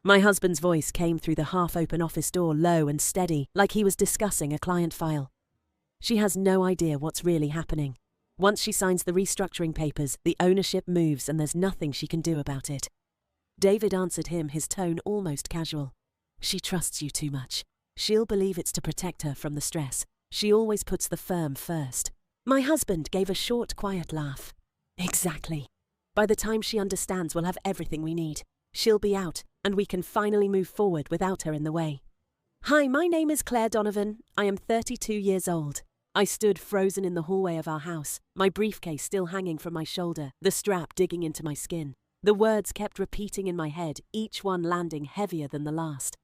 My husband's voice came through the half-open office door, low and steady, like he was discussing a client file. She has no idea what's really happening. Once she signs the restructuring papers, the ownership moves and there's nothing she can do about it. David answered him, his tone almost casual. She trusts you too much. She'll believe it's to protect her from the stress. She always puts the firm first. My husband gave a short, quiet laugh. Exactly. By the time she understands, we'll have everything we need. She'll be out, and we can finally move forward without her in the way. Hi, my name is Claire Donovan. I am 32 years old. I stood frozen in the hallway of our house, my briefcase still hanging from my shoulder, the strap digging into my skin. The words kept repeating in my head, each one landing heavier than the last.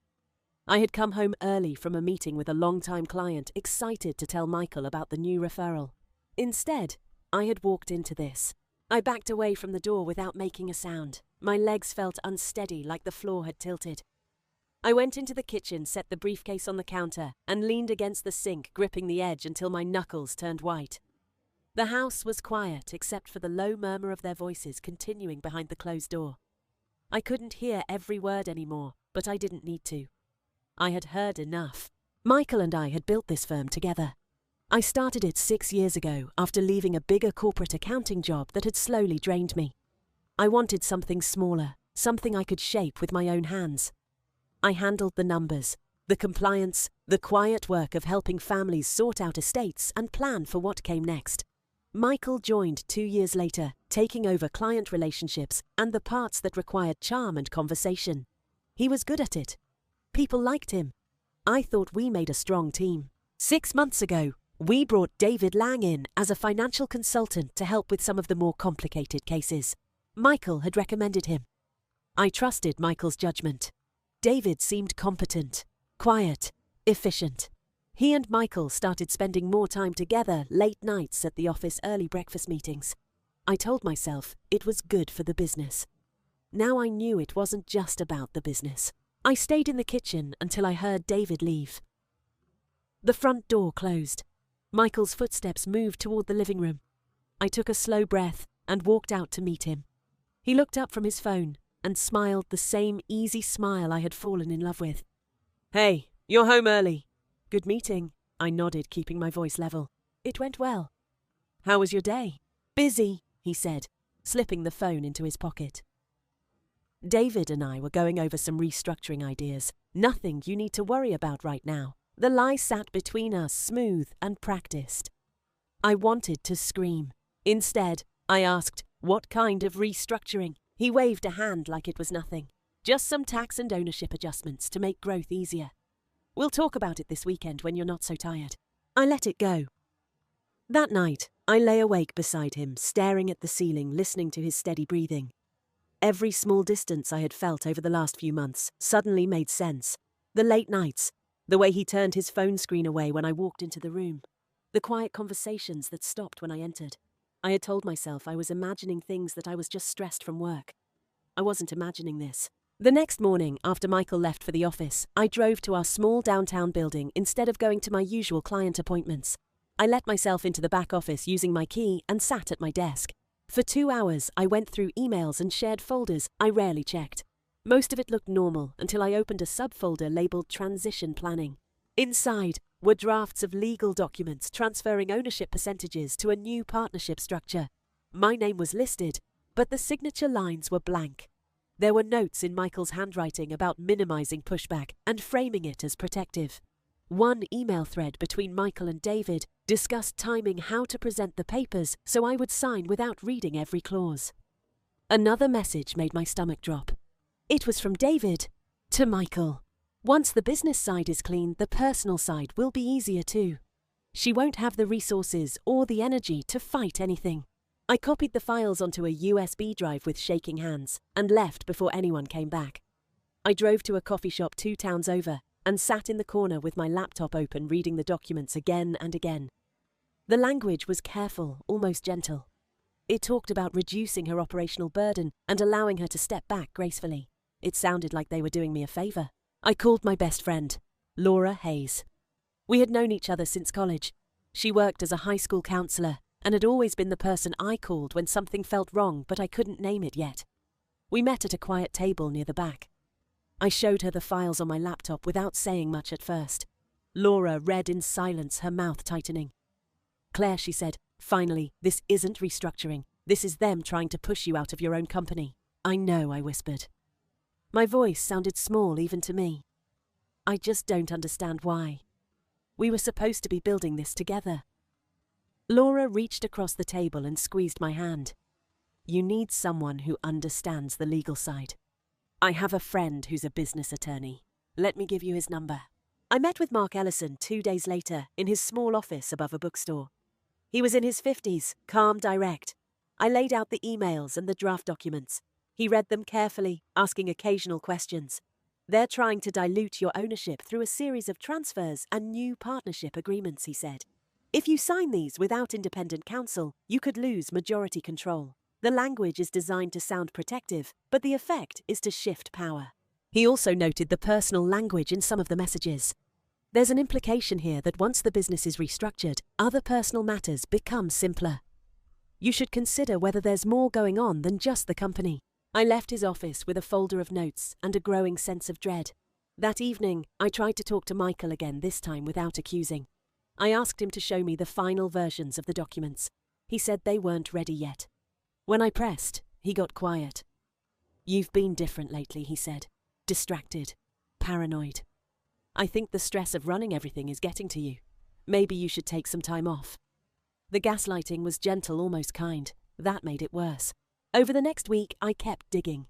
I had come home early from a meeting with a long-time client, excited to tell Michael about the new referral. Instead, I had walked into this. I backed away from the door without making a sound. My legs felt unsteady, like the floor had tilted. I went into the kitchen, set the briefcase on the counter, and leaned against the sink, gripping the edge until my knuckles turned white. The house was quiet, except for the low murmur of their voices continuing behind the closed door. I couldn't hear every word anymore, but I didn't need to. I had heard enough. Michael and I had built this firm together. I started it 6 years ago after leaving a bigger corporate accounting job that had slowly drained me. I wanted something smaller, something I could shape with my own hands. I handled the numbers, the compliance, the quiet work of helping families sort out estates and plan for what came next. Michael joined 2 years later, taking over client relationships and the parts that required charm and conversation. He was good at it. People liked him. I thought we made a strong team. 6 months ago, we brought David Lang in as a financial consultant to help with some of the more complicated cases. Michael had recommended him. I trusted Michael's judgment. David seemed competent, quiet, efficient. He and Michael started spending more time together, late nights at the office, early breakfast meetings. I told myself it was good for the business. Now I knew it wasn't just about the business. I stayed in the kitchen until I heard David leave. The front door closed. Michael's footsteps moved toward the living room. I took a slow breath and walked out to meet him. He looked up from his phone and smiled the same easy smile I had fallen in love with. Hey, you're home early. Good meeting. I nodded, keeping my voice level. It went well. How was your day? Busy, he said, slipping the phone into his pocket. David and I were going over some restructuring ideas. Nothing you need to worry about right now. The lie sat between us, smooth and practiced. I wanted to scream. Instead, I asked, what kind of restructuring? He waved a hand like it was nothing. Just some tax and ownership adjustments to make growth easier. We'll talk about it this weekend when you're not so tired. I let it go. That night, I lay awake beside him, staring at the ceiling, listening to his steady breathing. Every small distance I had felt over the last few months suddenly made sense. The late nights, the way he turned his phone screen away when I walked into the room, the quiet conversations that stopped when I entered. I had told myself I was imagining things that I was just stressed from work. I wasn't imagining this. The next morning, after Michael left for the office, I drove to our small downtown building instead of going to my usual client appointments. I let myself into the back office using my key and sat at my desk. For 2 hours, I went through emails and shared folders I rarely checked. Most of it looked normal until I opened a subfolder labeled Transition Planning. Inside were drafts of legal documents transferring ownership percentages to a new partnership structure. My name was listed, but the signature lines were blank. There were notes in Michael's handwriting about minimizing pushback and framing it as protective. One email thread between Michael and David discussed timing how to present the papers so I would sign without reading every clause. Another message made my stomach drop. It was from David to Michael. Once the business side is clean, the personal side will be easier too. She won't have the resources or the energy to fight anything. I copied the files onto a USB drive with shaking hands and left before anyone came back. I drove to a coffee shop 2 towns over and sat in the corner with my laptop open, reading the documents again and again. The language was careful, almost gentle. It talked about reducing her operational burden and allowing her to step back gracefully. It sounded like they were doing me a favor. I called my best friend, Laura Hayes. We had known each other since college. She worked as a high school counselor and had always been the person I called when something felt wrong but I couldn't name it yet. We met at a quiet table near the back. I showed her the files on my laptop without saying much at first. Laura read in silence, her mouth tightening. Claire, she said, finally, this isn't restructuring. This is them trying to push you out of your own company. I know, I whispered. My voice sounded small even to me. I just don't understand why. We were supposed to be building this together. Laura reached across the table and squeezed my hand. You need someone who understands the legal side. I have a friend who's a business attorney. Let me give you his number. I met with Mark Ellison 2 days later in his small office above a bookstore. He was in his 50s, calm, direct. I laid out the emails and the draft documents. He read them carefully, asking occasional questions. They're trying to dilute your ownership through a series of transfers and new partnership agreements, he said. If you sign these without independent counsel, you could lose majority control. The language is designed to sound protective, but the effect is to shift power. He also noted the personal language in some of the messages. There's an implication here that once the business is restructured, other personal matters become simpler. You should consider whether there's more going on than just the company. I left his office with a folder of notes and a growing sense of dread. That evening, I tried to talk to Michael again, this time without accusing. I asked him to show me the final versions of the documents. He said they weren't ready yet. When I pressed, he got quiet. You've been different lately, he said. Distracted. Paranoid. I think the stress of running everything is getting to you. Maybe you should take some time off. The gaslighting was gentle, almost kind. That made it worse. Over the next week, I kept digging.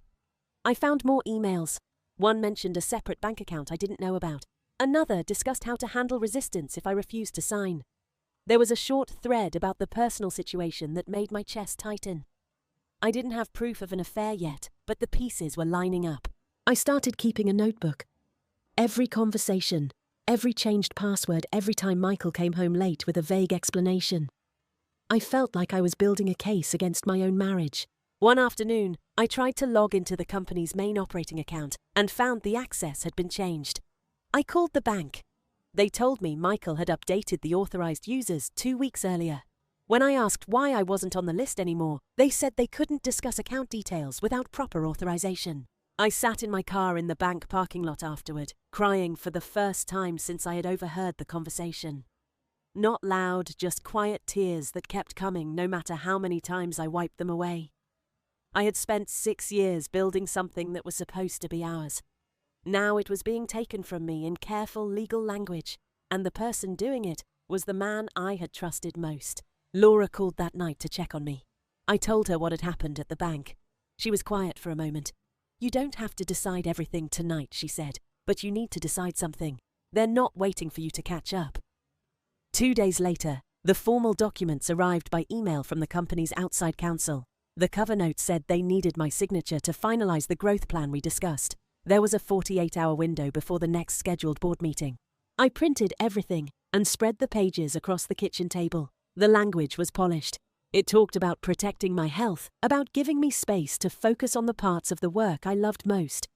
I found more emails. One mentioned a separate bank account I didn't know about. Another discussed how to handle resistance if I refused to sign. There was a short thread about the personal situation that made my chest tighten. I didn't have proof of an affair yet, but the pieces were lining up. I started keeping a notebook. Every conversation, every changed password, every time Michael came home late with a vague explanation. I felt like I was building a case against my own marriage. One afternoon, I tried to log into the company's main operating account and found the access had been changed. I called the bank. They told me Michael had updated the authorized users 2 weeks earlier. When I asked why I wasn't on the list anymore, they said they couldn't discuss account details without proper authorization. I sat in my car in the bank parking lot afterward, crying for the first time since I had overheard the conversation. Not loud, just quiet tears that kept coming no matter how many times I wiped them away. I had spent 6 years building something that was supposed to be ours. Now it was being taken from me in careful legal language, and the person doing it was the man I had trusted most. Laura called that night to check on me. I told her what had happened at the bank. She was quiet for a moment. You don't have to decide everything tonight, she said, but you need to decide something. They're not waiting for you to catch up. 2 days later, the formal documents arrived by email from the company's outside counsel. The cover note said they needed my signature to finalize the growth plan we discussed. There was a 48-hour window before the next scheduled board meeting. I printed everything and spread the pages across the kitchen table. The language was polished. It talked about protecting my health, about giving me space to focus on the parts of the work I loved most.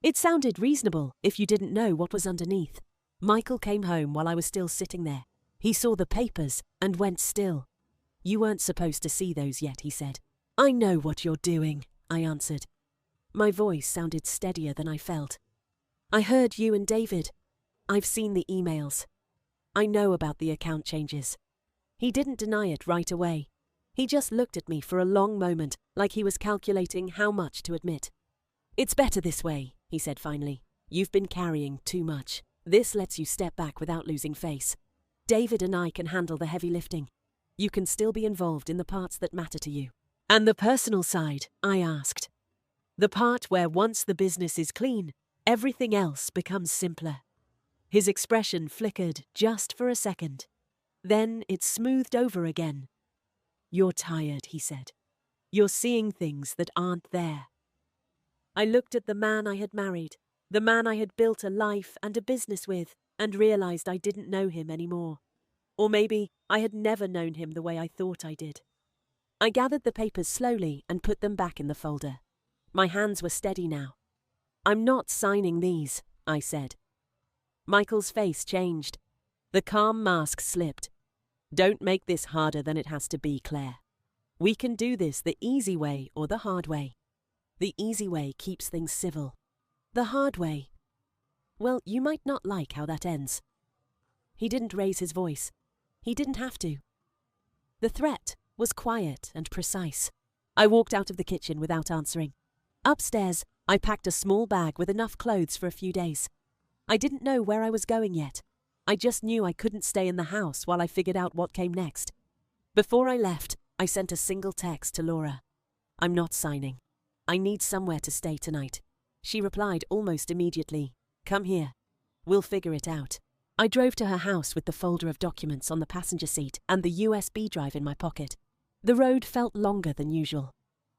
It sounded reasonable if you didn't know what was underneath. Michael came home while I was still sitting there. He saw the papers and went still. You weren't supposed to see those yet, he said. I know what you're doing, I answered. My voice sounded steadier than I felt. I heard you and David. I've seen the emails. I know about the account changes. He didn't deny it right away. He just looked at me for a long moment, like he was calculating how much to admit. It's better this way, he said finally. You've been carrying too much. This lets you step back without losing face. David and I can handle the heavy lifting. You can still be involved in the parts that matter to you. And the personal side, I asked. The part where once the business is clean, everything else becomes simpler. His expression flickered just for a second. Then it smoothed over again. You're tired, he said. You're seeing things that aren't there. I looked at the man I had married, the man I had built a life and a business with, and realized I didn't know him anymore. Or maybe I had never known him the way I thought I did. I gathered the papers slowly and put them back in the folder. My hands were steady now. I'm not signing these, I said. Michael's face changed. The calm mask slipped. Don't make this harder than it has to be, Claire. We can do this the easy way or the hard way. The easy way keeps things civil. The hard way. Well, you might not like how that ends. He didn't raise his voice. He didn't have to. The threat was quiet and precise. I walked out of the kitchen without answering. Upstairs, I packed a small bag with enough clothes for a few days. I didn't know where I was going yet. I just knew I couldn't stay in the house while I figured out what came next. Before I left, I sent a single text to Laura. "I'm not signing. I need somewhere to stay tonight." She replied almost immediately, "Come here. We'll figure it out." I drove to her house with the folder of documents on the passenger seat and the USB drive in my pocket. The road felt longer than usual.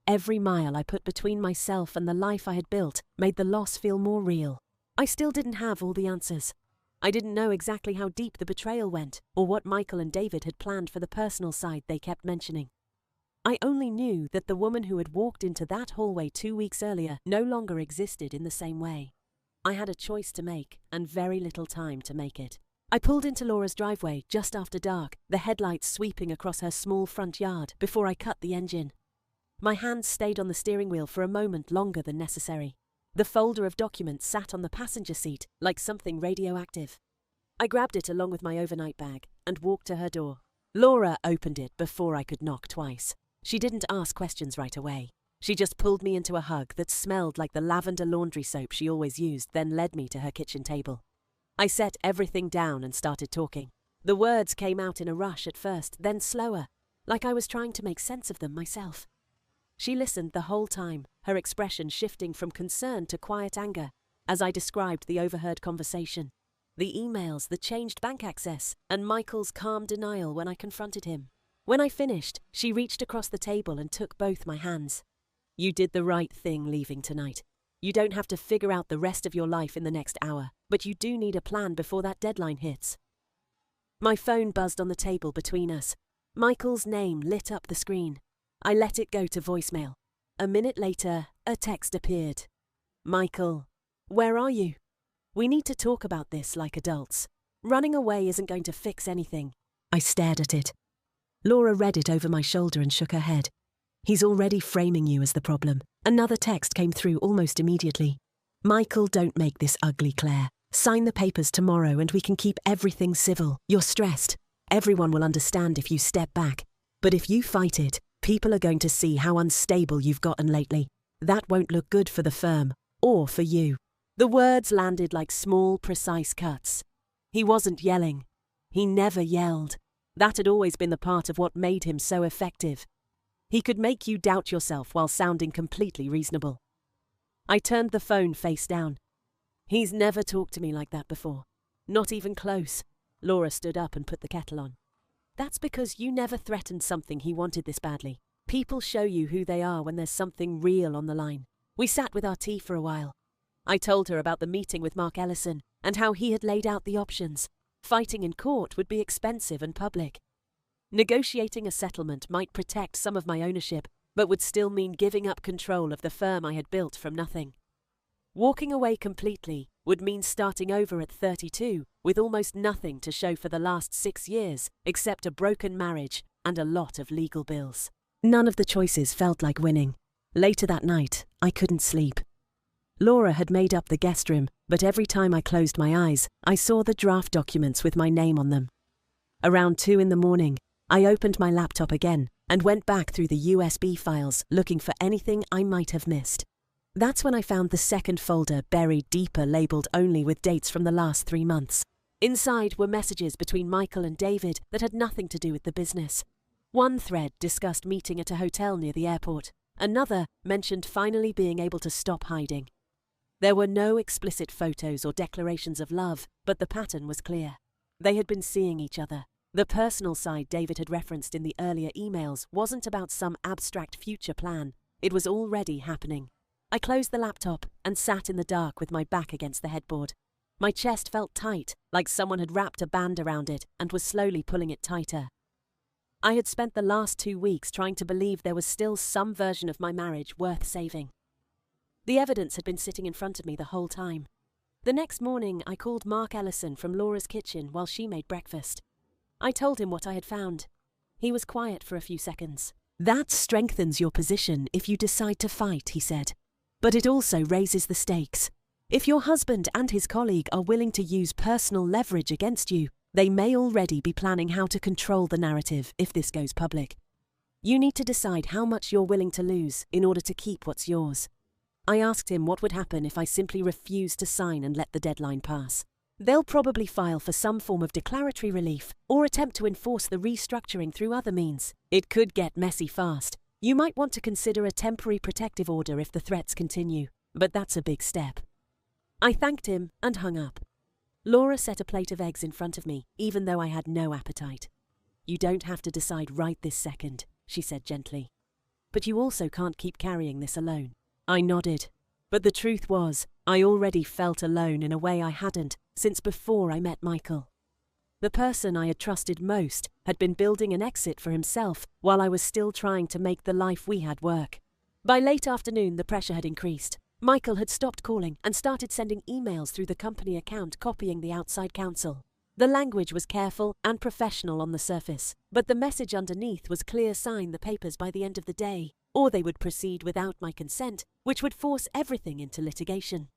Every mile I put between myself and the life I had built made the loss feel more real. I still didn't have all the answers. I didn't know exactly how deep the betrayal went or what Michael and David had planned for the personal side they kept mentioning. I only knew that the woman who had walked into that hallway 2 weeks earlier no longer existed in the same way. I had a choice to make and very little time to make it. I pulled into Laura's driveway just after dark, the headlights sweeping across her small front yard before I cut the engine. My hands stayed on the steering wheel for a moment longer than necessary. The folder of documents sat on the passenger seat like something radioactive. I grabbed it along with my overnight bag and walked to her door. Laura opened it before I could knock twice. She didn't ask questions right away. She just pulled me into a hug that smelled like the lavender laundry soap she always used, then led me to her kitchen table. I set everything down and started talking. The words came out in a rush at first, then slower, like I was trying to make sense of them myself. She listened the whole time, her expression shifting from concern to quiet anger as I described the overheard conversation, the emails, the changed bank access, and Michael's calm denial when I confronted him. When I finished, she reached across the table and took both my hands. "You did the right thing leaving tonight. You don't have to figure out the rest of your life in the next hour, but you do need a plan before that deadline hits." My phone buzzed on the table between us. Michael's name lit up the screen. I let it go to voicemail. A minute later, a text appeared. "Michael, where are you? We need to talk about this like adults. Running away isn't going to fix anything." I stared at it. Laura read it over my shoulder and shook her head. "He's already framing you as the problem." Another text came through almost immediately. "Michael, don't make this ugly, Claire. Sign the papers tomorrow and we can keep everything civil. You're stressed. Everyone will understand if you step back. But if you fight it, people are going to see how unstable you've gotten lately. That won't look good for the firm, or for you." The words landed like small, precise cuts. He wasn't yelling. He never yelled. That had always been the part of what made him so effective. He could make you doubt yourself while sounding completely reasonable. I turned the phone face down. "He's never talked to me like that before. Not even close." Laura stood up and put the kettle on. "That's because you never threatened something he wanted this badly. People show you who they are when there's something real on the line." We sat with our tea for a while. I told her about the meeting with Mark Ellison and how he had laid out the options. Fighting in court would be expensive and public. Negotiating a settlement might protect some of my ownership, but would still mean giving up control of the firm I had built from nothing. Walking away completely would mean starting over at 32 with almost nothing to show for the last 6 years except a broken marriage and a lot of legal bills. None of the choices felt like winning. Later that night, I couldn't sleep. Laura had made up the guest room, but every time I closed my eyes, I saw the draft documents with my name on them. Around 2 in the morning, I opened my laptop again and went back through the USB files looking for anything I might have missed. That's when I found the second folder buried deeper, labelled only with dates from the last 3 months. Inside were messages between Michael and David that had nothing to do with the business. One thread discussed meeting at a hotel near the airport. Another mentioned finally being able to stop hiding. There were no explicit photos or declarations of love, but the pattern was clear. They had been seeing each other. The personal side David had referenced in the earlier emails wasn't about some abstract future plan. It was already happening. I closed the laptop and sat in the dark with my back against the headboard. My chest felt tight, like someone had wrapped a band around it and was slowly pulling it tighter. I had spent the last 2 weeks trying to believe there was still some version of my marriage worth saving. The evidence had been sitting in front of me the whole time. The next morning, I called Mark Ellison from Laura's kitchen while she made breakfast. I told him what I had found. He was quiet for a few seconds. "That strengthens your position if you decide to fight," he said. "But it also raises the stakes. If your husband and his colleague are willing to use personal leverage against you, they may already be planning how to control the narrative if this goes public. You need to decide how much you're willing to lose in order to keep what's yours. I asked him what would happen if I simply refused to sign and let the deadline pass. They'll probably file for some form of declaratory relief or attempt to enforce the restructuring through other means. It could get messy fast. You might want to consider a temporary protective order if the threats continue, but that's a big step. I thanked him and hung up. Laura set a plate of eggs in front of me, even though I had no appetite. You don't have to decide right this second, she said gently. But you also can't keep carrying this alone. I nodded. But the truth was, I already felt alone in a way I hadn't since before I met Michael. The person I had trusted most had been building an exit for himself while I was still trying to make the life we had work. By late afternoon, the pressure had increased. Michael had stopped calling and started sending emails through the company account copying the outside counsel. The language was careful and professional on the surface, but the message underneath was clear: sign the papers by the end of the day, or they would proceed without my consent, which would force everything into litigation.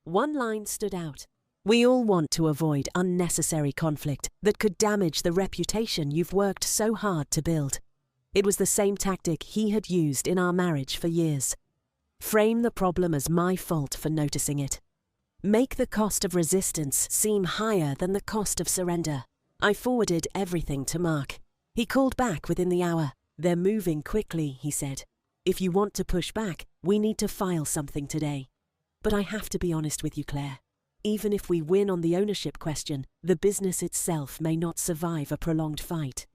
One line stood out. We all want to avoid unnecessary conflict that could damage the reputation you've worked so hard to build. It was the same tactic he had used in our marriage for years. Frame the problem as my fault for noticing it. Make the cost of resistance seem higher than the cost of surrender. I forwarded everything to Mark. He called back within the hour. They're moving quickly, he said. If you want to push back, we need to file something today. But I have to be honest with you, Claire. Even if we win on the ownership question, the business itself may not survive a prolonged fight.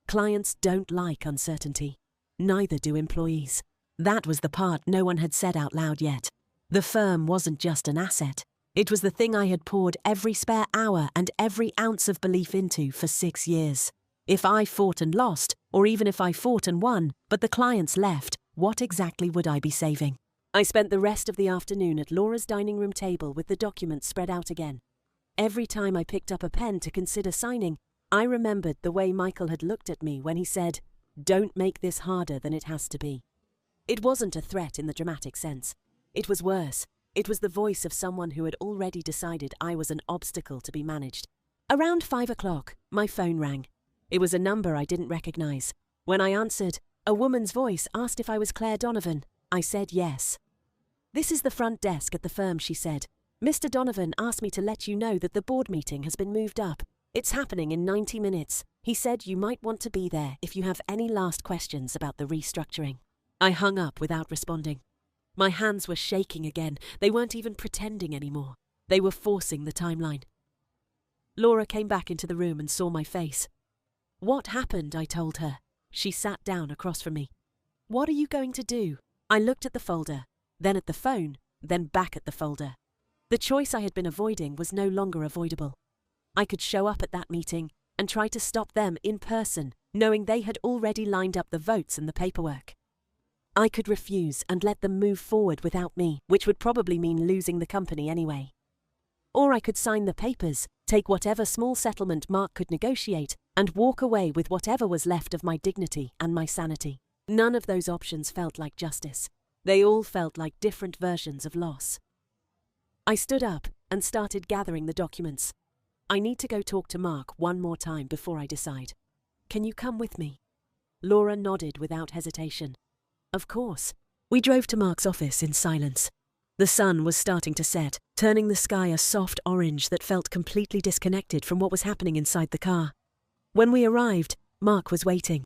Clients don't like uncertainty. Neither do employees. That was the part no one had said out loud yet. The firm wasn't just an asset. It was the thing I had poured every spare hour and every ounce of belief into for 6 years. If I fought and lost, or even if I fought and won, but the clients left, what exactly would I be saving? I spent the rest of the afternoon at Laura's dining room table with the documents spread out again. Every time I picked up a pen to consider signing, I remembered the way Michael had looked at me when he said, "Don't make this harder than it has to be." It wasn't a threat in the dramatic sense. It was worse. It was the voice of someone who had already decided I was an obstacle to be managed. Around 5 o'clock, my phone rang. It was a number I didn't recognize. When I answered, a woman's voice asked if I was Claire Donovan. I said yes. "This is the front desk at the firm," she said. "Mr. Donovan asked me to let you know that the board meeting has been moved up. It's happening in 90 minutes. He said you might want to be there if you have any last questions about the restructuring." I hung up without responding. My hands were shaking again. They weren't even pretending anymore. They were forcing the timeline. Laura came back into the room and saw my face. "What happened?" I told her. She sat down across from me. "What are you going to do?" I looked at the folder, then at the phone, then back at the folder. The choice I had been avoiding was no longer avoidable. I could show up at that meeting and try to stop them in person, knowing they had already lined up the votes and the paperwork. I could refuse and let them move forward without me, which would probably mean losing the company anyway. Or I could sign the papers, take whatever small settlement Mark could negotiate, and walk away with whatever was left of my dignity and my sanity. None of those options felt like justice. They all felt like different versions of loss. I stood up and started gathering the documents. I need to go talk to Mark one more time before I decide. "Can you come with me?" Laura nodded without hesitation. Of course. We drove to Mark's office in silence. The sun was starting to set, turning the sky a soft orange that felt completely disconnected from what was happening inside the car. When we arrived, Mark was waiting.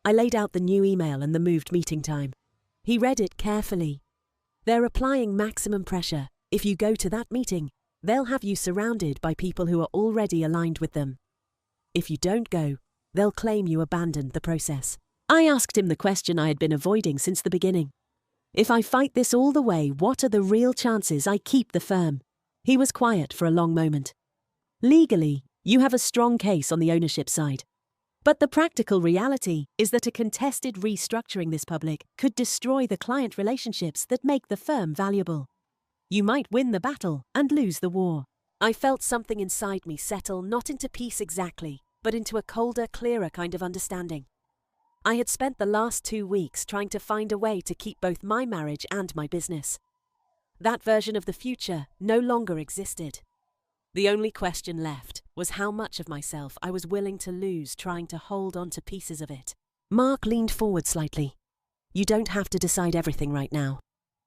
I laid out the new email and the moved meeting time. He read it carefully. "They're applying maximum pressure. If you go to that meeting, they'll have you surrounded by people who are already aligned with them. If you don't go, they'll claim you abandoned the process." I asked him the question I had been avoiding since the beginning. If I fight this all the way, what are the real chances I keep the firm? He was quiet for a long moment. Legally, you have a strong case on the ownership side. But the practical reality is that a contested restructuring this public could destroy the client relationships that make the firm valuable. You might win the battle and lose the war. I felt something inside me settle not into peace exactly, but into a colder, clearer kind of understanding. I had spent the last 2 weeks trying to find a way to keep both my marriage and my business. That version of the future no longer existed. The only question left was how much of myself I was willing to lose trying to hold on to pieces of it. Mark leaned forward slightly. You don't have to decide everything right now,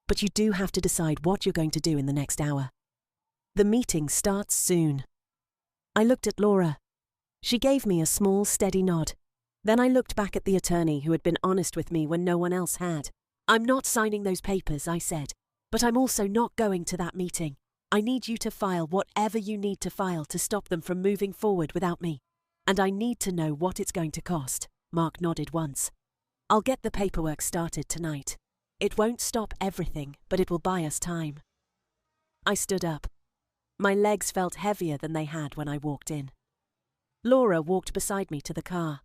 but you do have to decide what you're going to do in the next hour. The meeting starts soon. I looked at Laura. She gave me a small, steady nod. Then I looked back at the attorney who had been honest with me when no one else had. I'm not signing those papers, I said, but I'm also not going to that meeting. I need you to file whatever you need to file to stop them from moving forward without me. And I need to know what it's going to cost. Mark nodded once. I'll get the paperwork started tonight. It won't stop everything, but it will buy us time. I stood up. My legs felt heavier than they had when I walked in. Laura walked beside me to the car.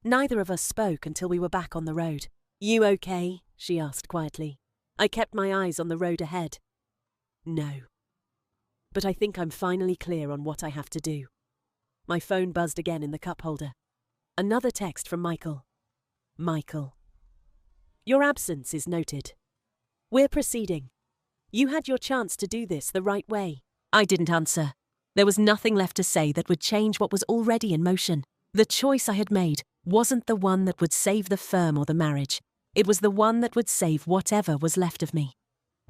Neither of us spoke until we were back on the road. You okay? She asked quietly. I kept my eyes on the road ahead. No. But I think I'm finally clear on what I have to do. My phone buzzed again in the cup holder. Another text from Michael. Michael. Your absence is noted. We're proceeding. You had your chance to do this the right way. I didn't answer. There was nothing left to say that would change what was already in motion. The choice I had made wasn't the one that would save the firm or the marriage. It was the one that would save whatever was left of me.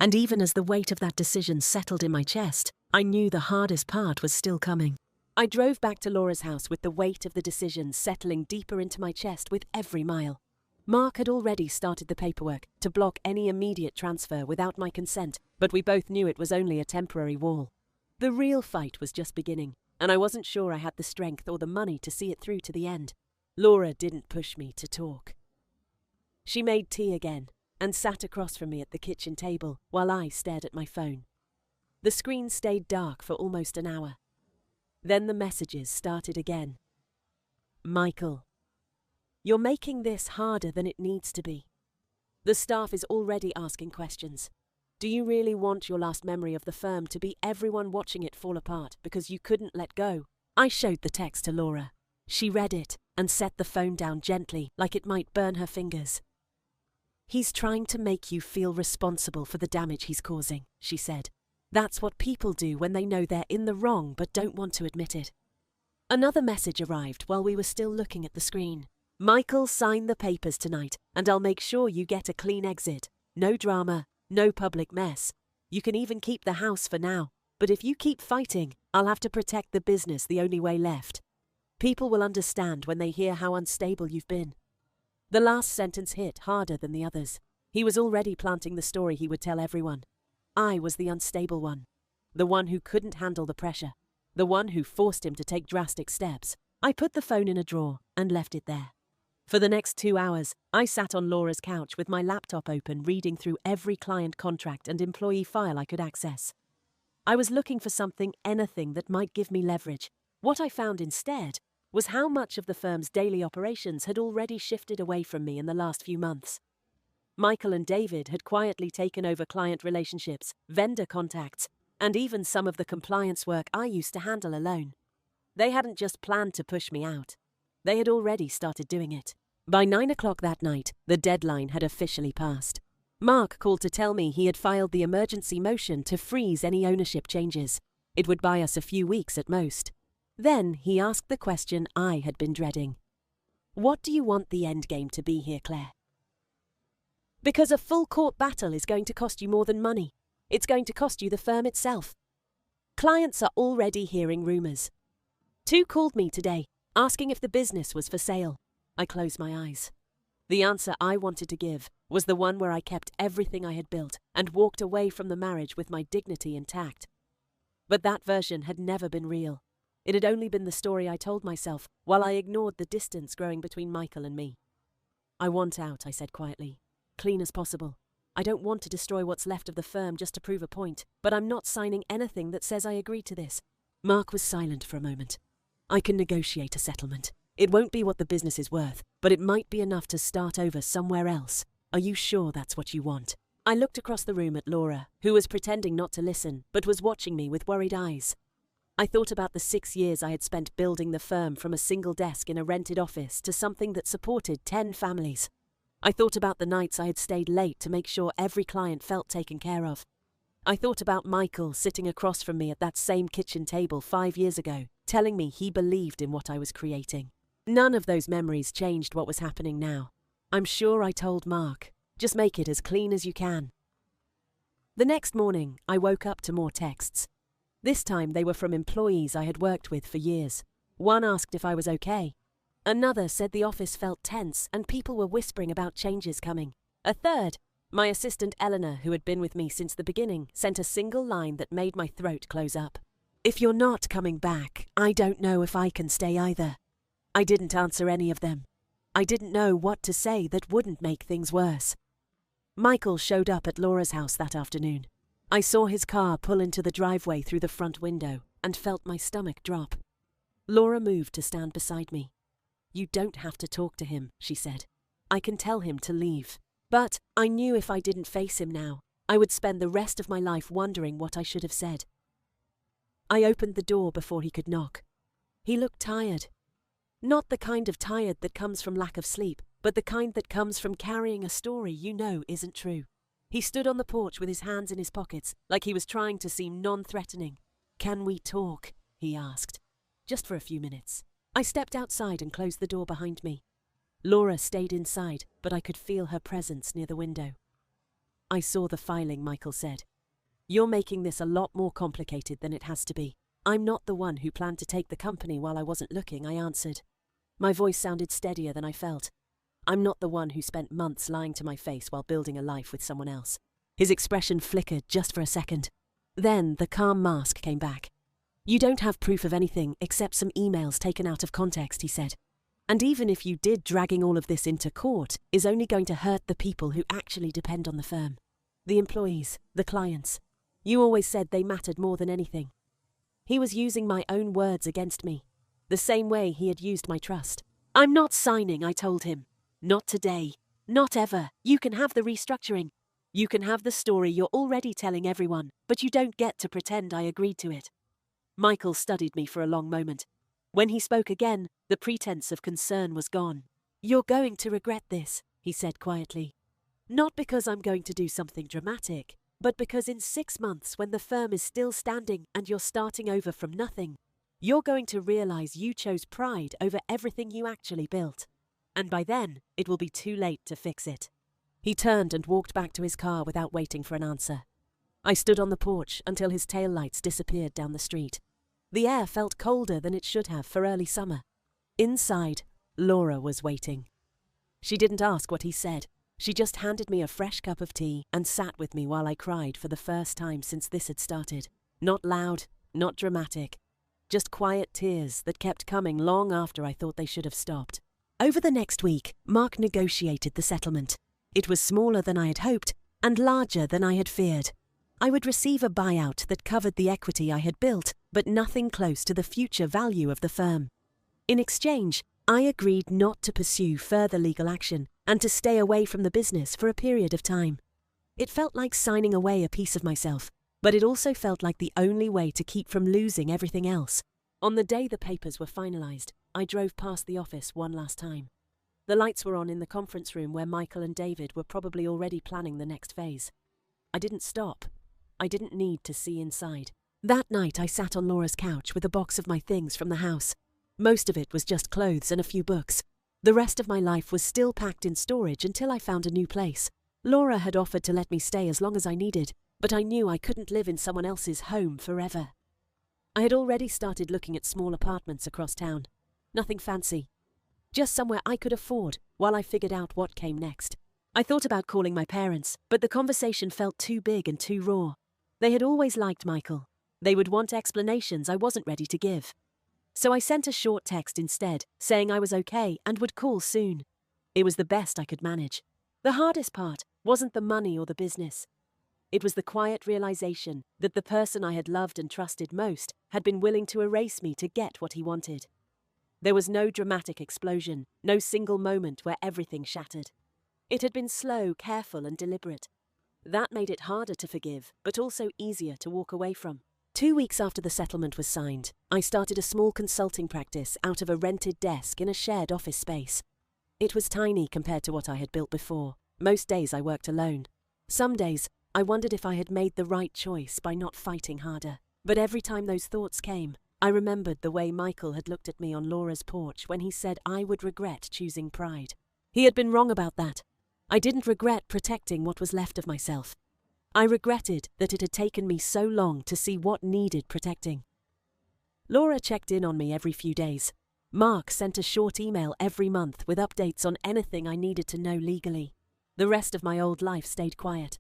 And even as the weight of that decision settled in my chest, I knew the hardest part was still coming. I drove back to Laura's house with the weight of the decision settling deeper into my chest with every mile. Mark had already started the paperwork to block any immediate transfer without my consent, but we both knew it was only a temporary wall. The real fight was just beginning, and I wasn't sure I had the strength or the money to see it through to the end. Laura didn't push me to talk. She made tea again and sat across from me at the kitchen table while I stared at my phone. The screen stayed dark for almost an hour. Then the messages started again. Michael, you're making this harder than it needs to be. The staff is already asking questions. Do you really want your last memory of the firm to be everyone watching it fall apart because you couldn't let go? I showed the text to Laura. She read it and set the phone down gently, like it might burn her fingers. He's trying to make you feel responsible for the damage he's causing, she said. That's what people do when they know they're in the wrong but don't want to admit it. Another message arrived while we were still looking at the screen. Michael, sign the papers tonight, and I'll make sure you get a clean exit. No drama, no public mess. You can even keep the house for now, but if you keep fighting, I'll have to protect the business the only way left. People will understand when they hear how unstable you've been. The last sentence hit harder than the others. He was already planting the story he would tell everyone. I was the unstable one, the one who couldn't handle the pressure, the one who forced him to take drastic steps. I put the phone in a drawer and left it there. For the next 2 hours, I sat on Laura's couch with my laptop open, reading through every client contract and employee file I could access. I was looking for something, anything that might give me leverage. What I found instead was how much of the firm's daily operations had already shifted away from me in the last few months. Michael and David had quietly taken over client relationships, vendor contacts, and even some of the compliance work I used to handle alone. They hadn't just planned to push me out. They had already started doing it. By 9 o'clock that night, the deadline had officially passed. Mark called to tell me he had filed the emergency motion to freeze any ownership changes. It would buy us a few weeks at most. Then he asked the question I had been dreading. What do you want the endgame to be here, Claire? Because a full court battle is going to cost you more than money. It's going to cost you the firm itself. Clients are already hearing rumours. 2 called me today, asking if the business was for sale. I closed my eyes. The answer I wanted to give was the one where I kept everything I had built and walked away from the marriage with my dignity intact. But that version had never been real. It had only been the story I told myself while I ignored the distance growing between Michael and me. I want out, I said quietly. Clean as possible. I don't want to destroy what's left of the firm just to prove a point, but I'm not signing anything that says I agreed to this. Mark was silent for a moment. I can negotiate a settlement. It won't be what the business is worth, but it might be enough to start over somewhere else. Are you sure that's what you want? I looked across the room at Laura, who was pretending not to listen, but was watching me with worried eyes. I thought about the 6 years I had spent building the firm from a single desk in a rented office to something that supported 10 families. I thought about the nights I had stayed late to make sure every client felt taken care of. I thought about Michael sitting across from me at that same kitchen table 5 years ago, telling me he believed in what I was creating. None of those memories changed what was happening now. I'm sure I told Mark, just make it as clean as you can. The next morning, I woke up to more texts. This time they were from employees I had worked with for years. One asked if I was okay. Another said the office felt tense and people were whispering about changes coming. A third, my assistant Eleanor, who had been with me since the beginning, sent a single line that made my throat close up. If you're not coming back, I don't know if I can stay either. I didn't answer any of them. I didn't know what to say that wouldn't make things worse. Michael showed up at Laura's house that afternoon. I saw his car pull into the driveway through the front window and felt my stomach drop. Laura moved to stand beside me. You don't have to talk to him, she said. I can tell him to leave. But I knew if I didn't face him now, I would spend the rest of my life wondering what I should have said. I opened the door before he could knock. He looked tired. Not the kind of tired that comes from lack of sleep, but the kind that comes from carrying a story you know isn't true. He stood on the porch with his hands in his pockets, like he was trying to seem non-threatening. Can we talk? He asked. Just for a few minutes. I stepped outside and closed the door behind me. Laura stayed inside, but I could feel her presence near the window. I saw the filing, Michael said. You're making this a lot more complicated than it has to be. I'm not the one who planned to take the company while I wasn't looking, I answered. My voice sounded steadier than I felt. I'm not the one who spent months lying to my face while building a life with someone else. His expression flickered just for a second. Then the calm mask came back. You don't have proof of anything except some emails taken out of context, he said. And even if you did, dragging all of this into court is only going to hurt the people who actually depend on the firm. The employees, the clients. You always said they mattered more than anything. He was using my own words against me, the same way he had used my trust. I'm not signing, I told him. Not today. Not ever. You can have the restructuring. You can have the story you're already telling everyone, but you don't get to pretend I agreed to it. Michael studied me for a long moment. When he spoke again, the pretense of concern was gone. You're going to regret this, he said quietly. Not because I'm going to do something dramatic, but because in 6 months, when the firm is still standing and you're starting over from nothing, you're going to realize you chose pride over everything you actually built. And by then, it will be too late to fix it. He turned and walked back to his car without waiting for an answer. I stood on the porch until his taillights disappeared down the street. The air felt colder than it should have for early summer. Inside, Laura was waiting. She didn't ask what he said. She just handed me a fresh cup of tea and sat with me while I cried for the first time since this had started. Not loud, not dramatic. Just quiet tears that kept coming long after I thought they should have stopped. Over the next week, Mark negotiated the settlement. It was smaller than I had hoped and larger than I had feared. I would receive a buyout that covered the equity I had built, but nothing close to the future value of the firm. In exchange, I agreed not to pursue further legal action and to stay away from the business for a period of time. It felt like signing away a piece of myself, but it also felt like the only way to keep from losing everything else. On the day the papers were finalized, I drove past the office one last time. The lights were on in the conference room where Michael and David were probably already planning the next phase. I didn't stop. I didn't need to see inside. That night I sat on Laura's couch with a box of my things from the house. Most of it was just clothes and a few books. The rest of my life was still packed in storage until I found a new place. Laura had offered to let me stay as long as I needed, but I knew I couldn't live in someone else's home forever. I had already started looking at small apartments across town. Nothing fancy. Just somewhere I could afford while I figured out what came next. I thought about calling my parents, but the conversation felt too big and too raw. They had always liked Michael. They would want explanations I wasn't ready to give. So I sent a short text instead, saying I was okay and would call soon. It was the best I could manage. The hardest part wasn't the money or the business. It was the quiet realization that the person I had loved and trusted most had been willing to erase me to get what he wanted. There was no dramatic explosion, no single moment where everything shattered. It had been slow, careful, and deliberate. That made it harder to forgive, but also easier to walk away from. 2 weeks after the settlement was signed, I started a small consulting practice out of a rented desk in a shared office space. It was tiny compared to what I had built before. Most days I worked alone. Some days, I wondered if I had made the right choice by not fighting harder. But every time those thoughts came, I remembered the way Michael had looked at me on Laura's porch when he said I would regret choosing pride. He had been wrong about that. I didn't regret protecting what was left of myself. I regretted that it had taken me so long to see what needed protecting. Laura checked in on me every few days. Mark sent a short email every month with updates on anything I needed to know legally. The rest of my old life stayed quiet.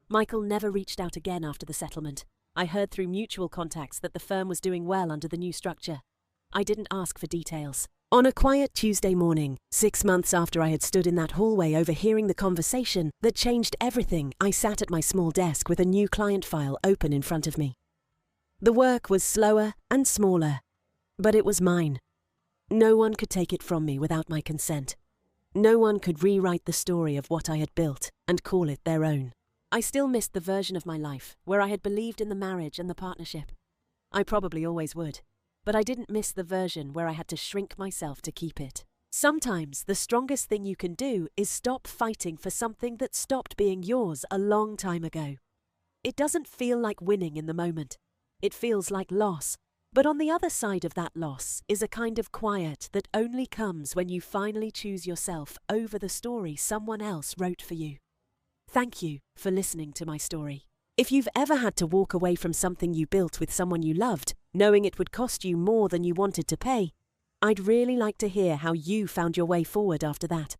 Michael never reached out again after the settlement. I heard through mutual contacts that the firm was doing well under the new structure. I didn't ask for details. On a quiet Tuesday morning, 6 months after I had stood in that hallway overhearing the conversation that changed everything, I sat at my small desk with a new client file open in front of me. The work was slower and smaller, but it was mine. No one could take it from me without my consent. No one could rewrite the story of what I had built and call it their own. I still missed the version of my life where I had believed in the marriage and the partnership. I probably always would, but I didn't miss the version where I had to shrink myself to keep it. Sometimes the strongest thing you can do is stop fighting for something that stopped being yours a long time ago. It doesn't feel like winning in the moment. It feels like loss. But on the other side of that loss is a kind of quiet that only comes when you finally choose yourself over the story someone else wrote for you. Thank you for listening to my story. If you've ever had to walk away from something you built with someone you loved, knowing it would cost you more than you wanted to pay, I'd really like to hear how you found your way forward after that.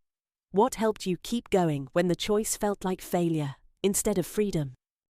What helped you keep going when the choice felt like failure instead of freedom?